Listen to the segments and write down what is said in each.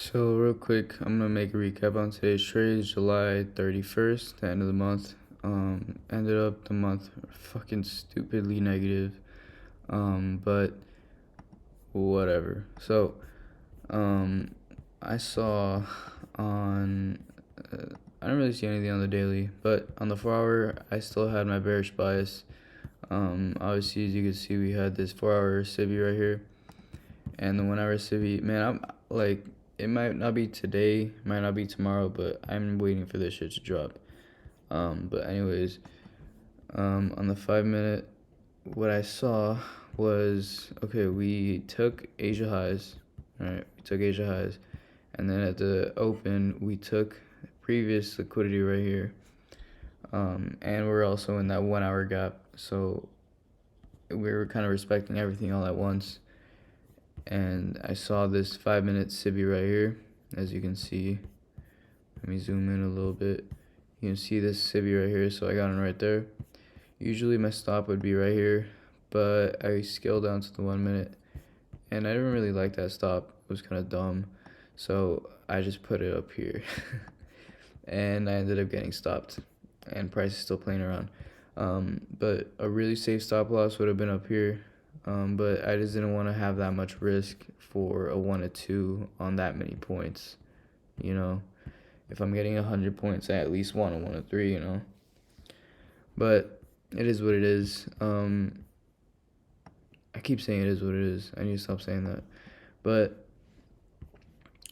So real quick, I'm gonna make a recap on today's trades. July 31st, the end of the month. Ended up the month fucking stupidly negative. But whatever. So, um, I saw on. I don't really see anything on the daily, but on the 4 hour, I still had my bearish bias. Obviously, as you can see, we had this 4 hour Cibi right here, and the 1 hour Cibi. Man, I'm like, it might not be today, might not be tomorrow, but I'm waiting for this shit to drop. But anyways, on the 5 minute, what I saw was, okay, we took Asia highs, right? We took Asia highs, and then at the open, we took previous liquidity right here. And we're also in that 1 hour gap, so we were kind of respecting everything all at once. And I saw this 5 minute Cibi right here, as you can see. Let me zoom in a little bit. You can see this Cibi right here, so I got in right there. Usually my stop would be right here, but I scaled down to the 1 minute, and I didn't really like that stop. It was kind of dumb, so I just put it up here. And I ended up getting stopped, and price is still playing around. But a really safe stop loss would have been up here, but I just didn't want to have that much risk for a 1 to 2 on that many points. You know, if I'm getting 100 points, I at least want a 1 to 3, you know. But it is what it is. I keep saying it is what it is. I need to stop saying that. But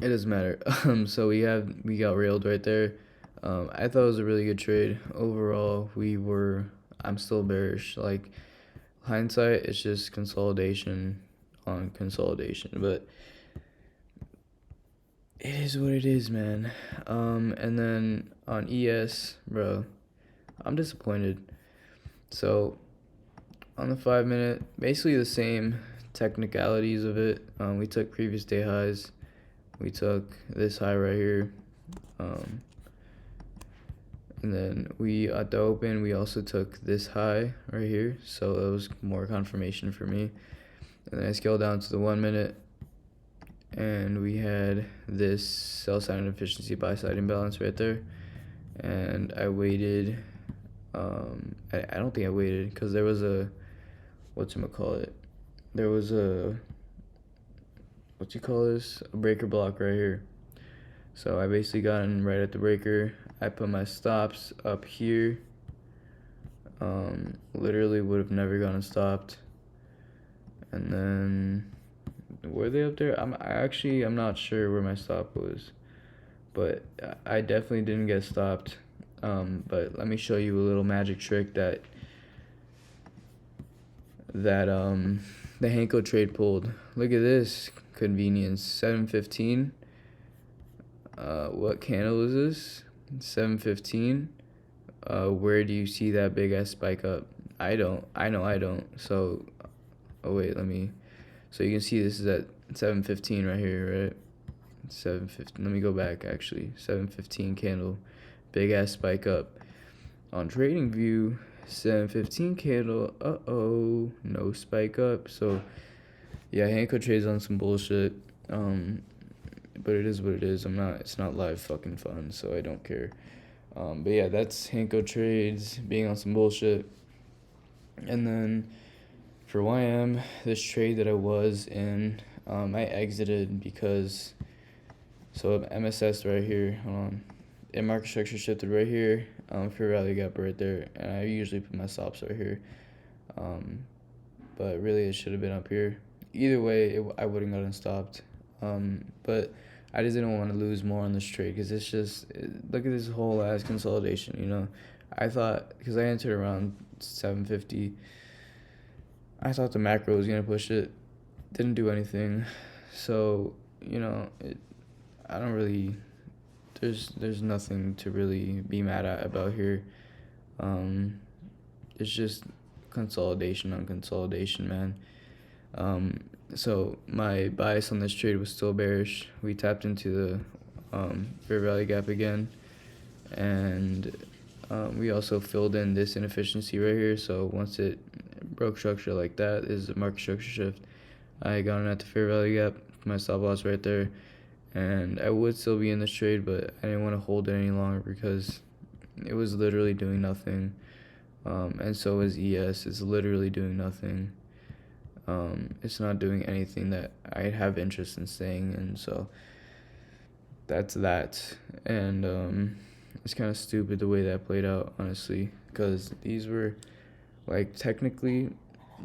it doesn't matter. So we got railed right there. I thought it was a really good trade. Overall, I'm still bearish. Like, hindsight, it's just consolidation on consolidation. But it is what it is, man. And then on ES, bro, I'm disappointed. So on the 5 minute, basically the same technicalities of it. We took previous day highs. We took this high right here. And then at the open, we also took this high right here. So it was more confirmation for me. And then I scaled down to the 1 minute, and we had this sell side inefficiency, buy side imbalance right there. And I waited. I don't think I waited, because there was a, there was a, a breaker block right here. So I basically got in right at the breaker. I put my stops up here. Literally would have never gotten stopped. And then, were they up there? I'm not sure where my stop was, but I definitely didn't get stopped. But let me show you a little magic trick that the Hanko trade pulled. Look at this convenience. 715. What candle is this? 715. Where do you see that big ass spike up? I don't. I know I don't. So, oh wait, so you can see this is at 715 right here, right? 715. Let me go back actually. 715 candle, big ass spike up. On trading view, 715 candle. No spike up. So yeah, Hanko trades on some bullshit. But it is what it is. It's not live fucking fun, so I don't care. But yeah, that's Hanko trades being on some bullshit. And then for YM, this trade that I was in, I exited because, so MSS right here, hold on, and market structure shifted right here, fair value gap right there, and I usually put my stops right here, but really it should have been up here. Either way, I wouldn't gotten stopped, but I just didn't want to lose more on this trade, because it's just, look at this whole ass consolidation, you know. I thought, because I entered around 750, I thought the macro was going to push it. Didn't do anything. So, you know, I don't really, there's nothing to really be mad at about here. It's just consolidation on consolidation, man. So my bias on this trade was still bearish. We tapped into the fair value gap again, and we also filled in this inefficiency right here. So once it broke structure like that, is a market structure shift. I got in at the fair value gap, my stop loss right there, and I would still be in this trade, but I didn't want to hold it any longer because it was literally doing nothing. And so is ES. It's literally doing nothing. It's not doing anything that I'd have interest in staying in. So that's that. And it's kind of stupid the way that played out, honestly, because these were like technically,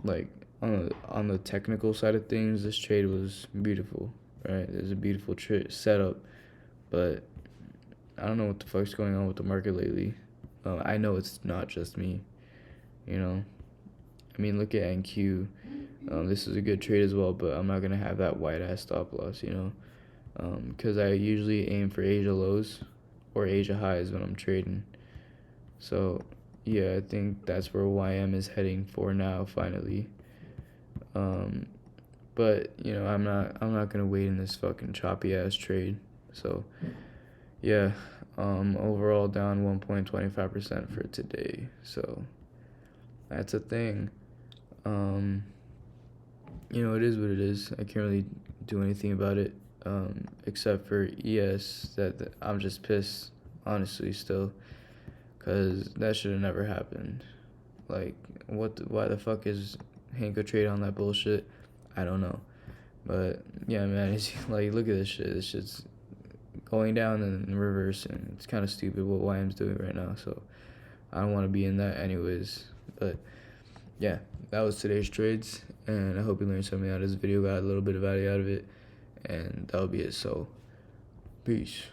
like on the technical side of things, this trade was beautiful, right? It was a beautiful setup, but I don't know what the fuck's going on with the market lately. I know it's not just me, you know. I mean, look at NQ. This is a good trade as well, but I'm not gonna have that wide ass stop loss, you know, because I usually aim for Asia lows or Asia highs when I'm trading. So yeah, I think that's where YM is heading for now, finally. But you know, I'm not gonna wait in this fucking choppy ass trade. So yeah, overall down 1.25% for today. So that's a thing. You know, it is what it is. I can't really do anything about it, except for ES. That I'm just pissed, honestly, still, because that should have never happened. Like, why the fuck is Hanko trade on that bullshit? I don't know. But yeah, man, it's like, look at this shit. This shit's going down and in reverse, and it's kind of stupid what YM's doing right now. So I don't want to be in that anyways. But yeah, that was today's trades, and I hope you learned something out of this video, got a little bit of value out of it, and that'll be it. So peace.